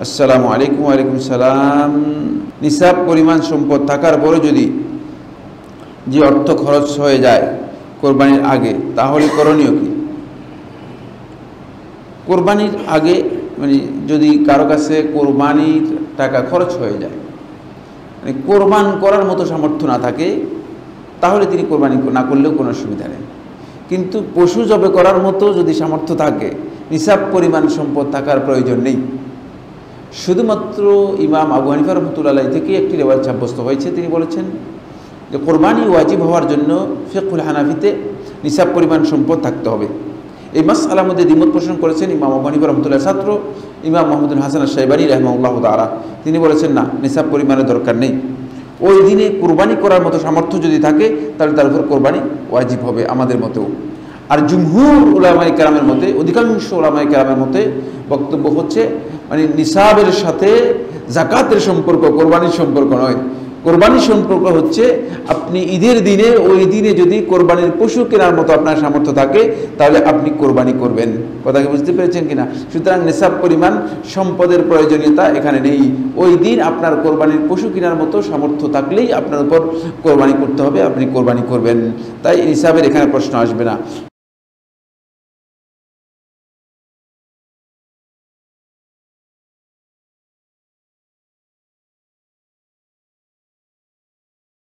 আসসালামু আলাইকুম। ওয়ালাইকুম সালাম। নিসাব পরিমাণ সম্পদ থাকার পরে যদি যে অর্থ খরচ হয়ে যায় কোরবানির আগে, তাহলে করণীয় কি? কোরবানির আগে মানে যদি কারো কাছে কোরবানির টাকা খরচ হয়ে যায়, মানে কোরবান করার মতো সামর্থ্য না থাকে, তাহলে তিনি কোরবানি না করলেও কোনো অসুবিধা নেই। কিন্তু পশু জবে করার মতো যদি সামর্থ্য থাকে, নিসাব পরিমাণ সম্পদ থাকার প্রয়োজন নেই। শুধুমাত্র ইমাম আবু হানিফা রহমতুল্লাহ থেকে একটি রেওয়ায়াত সাব্যস্ত হয়েছে, তিনি বলেছেন যে কোরবানি ওয়াজিব হওয়ার জন্য ফিকহুল হানাফিতে নিসাব পরিমাণ সম্পদ থাকতে হবে। এই মাসআলার মধ্যে দ্বিমত পোষণ করেছেন ইমাম আবু হানিফা রহমতুল্লাহ ছাত্র ইমাম মুহাম্মদ হাসান আশ-শাইবানী রাহিমাহুল্লাহ তাআলা। তিনি বলেছেন না, নিসাব পরিমাণের দরকার নেই। ওই দিনে কোরবানি করার মতো সামর্থ্য যদি থাকে তাহলে তার উপর কোরবানি ওয়াজিব হবে আমাদের মতেও। আর জুমহুর উলামায়ে কেরামের মতে, অধিকাংশ উলামায়ে কেরামের মতে বক্তব্য হচ্ছে মানে নিসাবের সাথে যাকাতের সম্পর্ক কোরবানির সম্পর্ক নয়। কোরবানির সম্পর্ক হচ্ছে আপনি ঈদের দিনে ওই দিনে যদি কোরবানির পশু কেনার মতো আপনার সামর্থ্য থাকে তাহলে আপনি কোরবানি করবেন। কথা কি বুঝতে পেরেছেন কিনা? সুতরাং নিসাব পরিমাণ সম্পদের প্রয়োজনীয়তা এখানে নেই। ওই দিন আপনার কোরবানির পশু কেনার মতো সামর্থ্য থাকলেই আপনার উপর কোরবানি করতে হবে, আপনি কোরবানি করবেন। তাই নিসাবের এখানে প্রশ্ন আসবে না।